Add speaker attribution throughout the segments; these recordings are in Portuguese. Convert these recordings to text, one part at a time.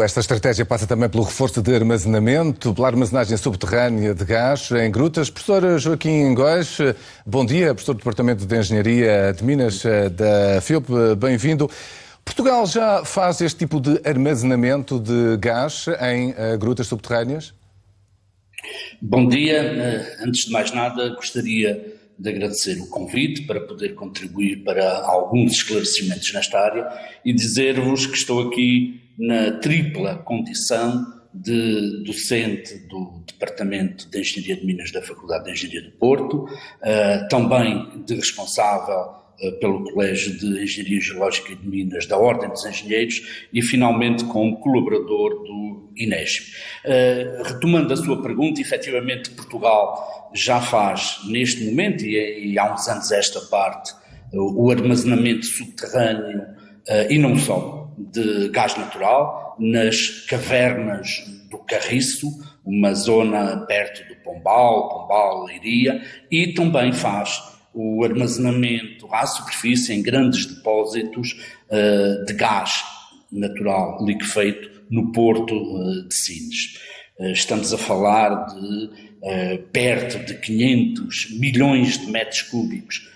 Speaker 1: Esta estratégia passa também pelo reforço de armazenamento, pela armazenagem subterrânea de gás em grutas. Professor Joaquim Góes, bom dia, professor do Departamento de Engenharia de Minas da FIUP, bem-vindo. Portugal já faz este tipo de armazenamento de gás em grutas subterrâneas?
Speaker 2: Bom dia. Antes de mais nada, gostaria de agradecer o convite para poder contribuir para alguns esclarecimentos nesta área e dizer-vos que estou aqui na tripla condição de docente do Departamento de Engenharia de Minas da Faculdade de Engenharia do Porto, também de responsável pelo Colégio de Engenharia Geológica de Minas da Ordem dos Engenheiros e, finalmente, como colaborador do INEGE. Retomando a sua pergunta, efetivamente Portugal já faz, neste momento, e há uns anos esta parte, o armazenamento subterrâneo e não só de gás natural nas cavernas do Carriço, uma zona perto do Pombal, Leiria, e também faz o armazenamento à superfície em grandes depósitos de gás natural liquefeito no porto de Sines. Estamos a falar de perto de 500 milhões de metros cúbicos,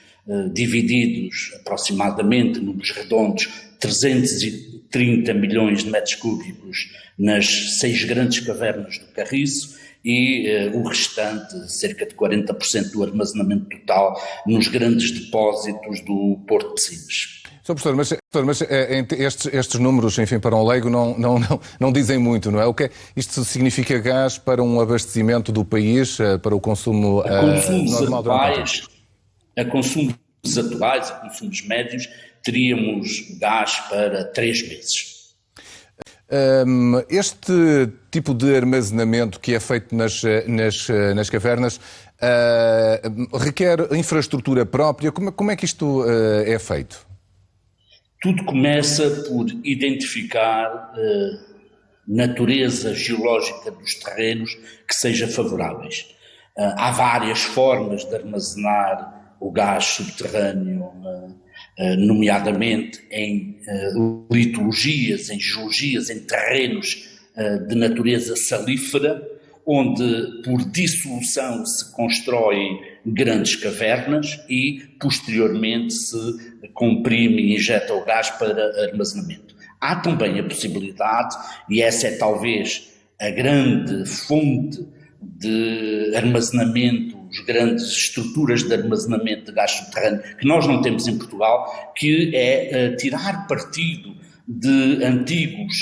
Speaker 2: divididos aproximadamente, números redondos, 330 milhões de metros cúbicos nas 6 grandes cavernas do Carriço, e o restante, cerca de 40% do armazenamento total, nos grandes depósitos do Porto de Sines.
Speaker 1: Sr. Professor, mas estes números, enfim, para um leigo não dizem muito, não é? O que isto significa gás para um abastecimento do país, para o consumo normal do país?
Speaker 2: A consumos atuais, a consumos médios, teríamos gás para 3 meses.
Speaker 1: Este tipo de armazenamento que é feito nas cavernas requer infraestrutura própria. Como é que isto é feito?
Speaker 2: Tudo começa por identificar natureza geológica dos terrenos que seja favoráveis. Há várias formas de armazenar o gás subterrâneo, nomeadamente em litologias, em geologias, em terrenos de natureza salífera, onde por dissolução se constroem grandes cavernas e posteriormente se comprime e injeta o gás para armazenamento. Há também a possibilidade, e essa é talvez a grande fonte de armazenamento, as grandes estruturas de armazenamento de gás subterrâneo que nós não temos em Portugal, que é tirar partido de antigos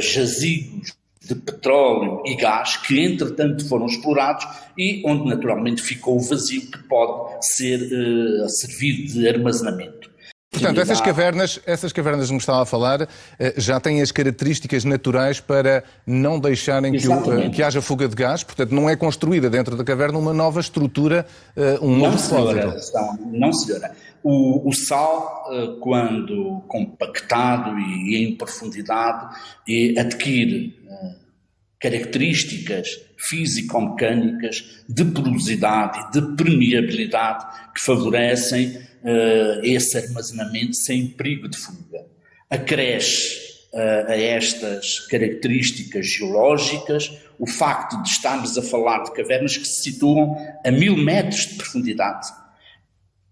Speaker 2: jazigos de petróleo e gás que entretanto foram explorados e onde naturalmente ficou o vazio que pode servir de armazenamento.
Speaker 1: Portanto, essas cavernas que me estava a falar já têm as características naturais para não deixarem que haja fuga de gás, portanto não é construída dentro da caverna uma nova estrutura, novo depósito.
Speaker 2: Não, senhora. O sal, quando compactado e em profundidade, adquire características físico-mecânicas de porosidade e de permeabilidade que favorecem esse armazenamento sem perigo de fuga. Acresce a estas características geológicas o facto de estarmos a falar de cavernas que se situam a 1000 metros de profundidade.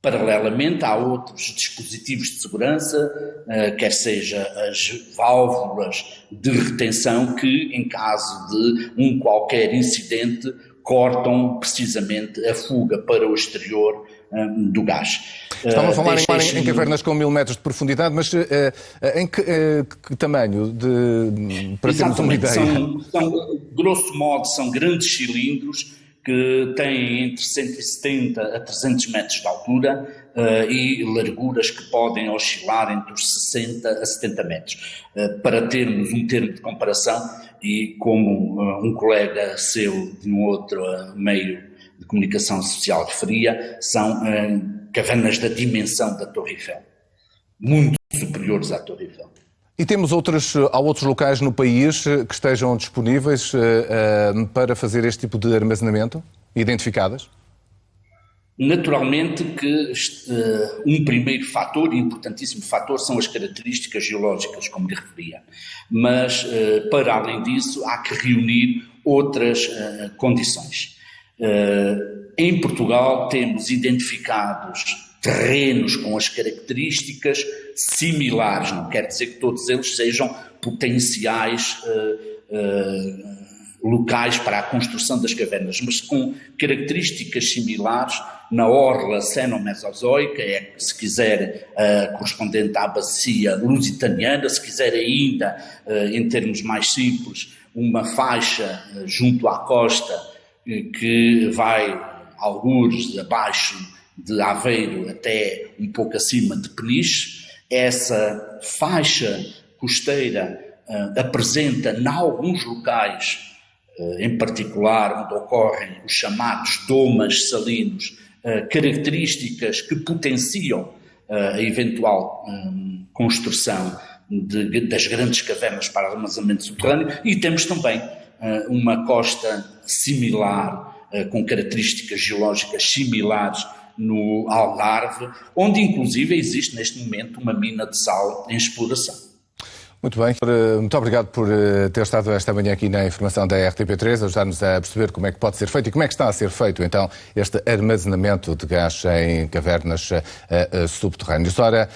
Speaker 2: Paralelamente, há outros dispositivos de segurança, quer seja as válvulas de retenção, que, em caso de qualquer incidente, cortam precisamente a fuga para o exterior do gás.
Speaker 1: Estamos a falar em cavernas com 1000 metros de profundidade, mas em que tamanho? Para termos uma ideia.
Speaker 2: Grosso modo, são grandes cilindros que têm entre 170 a 300 metros de altura e larguras que podem oscilar entre os 60 a 70 metros. Para termos um termo de comparação, e como um colega seu de um outro meio de comunicação social referia, são cavernas da dimensão da Torre Eiffel, muito superiores à Torre Eiffel.
Speaker 1: E há outros locais no país que estejam disponíveis para fazer este tipo de armazenamento, identificadas?
Speaker 2: Naturalmente que um primeiro fator, importantíssimo fator, são as características geológicas, como lhe referia. Mas, para além disso, há que reunir outras condições. Em Portugal temos identificados terrenos com as características similares, não quer dizer que todos eles sejam potenciais locais para a construção das cavernas, mas com características similares na orla seno-mesozoica, se quiser, correspondente à bacia lusitaniana, se quiser ainda, em termos mais simples, uma faixa junto à costa que vai algures abaixo de Aveiro até um pouco acima de Peniche. Essa faixa costeira apresenta, em alguns locais, em particular onde ocorrem os chamados domas salinos, características que potenciam a eventual construção das grandes cavernas para armazenamento subterrâneo, e temos também uma costa similar, com características geológicas similares no Algarve, onde inclusive existe neste momento uma mina de sal em exploração.
Speaker 1: Muito bem. Muito obrigado por ter estado esta manhã aqui na informação da RTP3, ajudar-nos a perceber como é que pode ser feito e como é que está a ser feito, então, este armazenamento de gás em cavernas subterrâneas. Ora,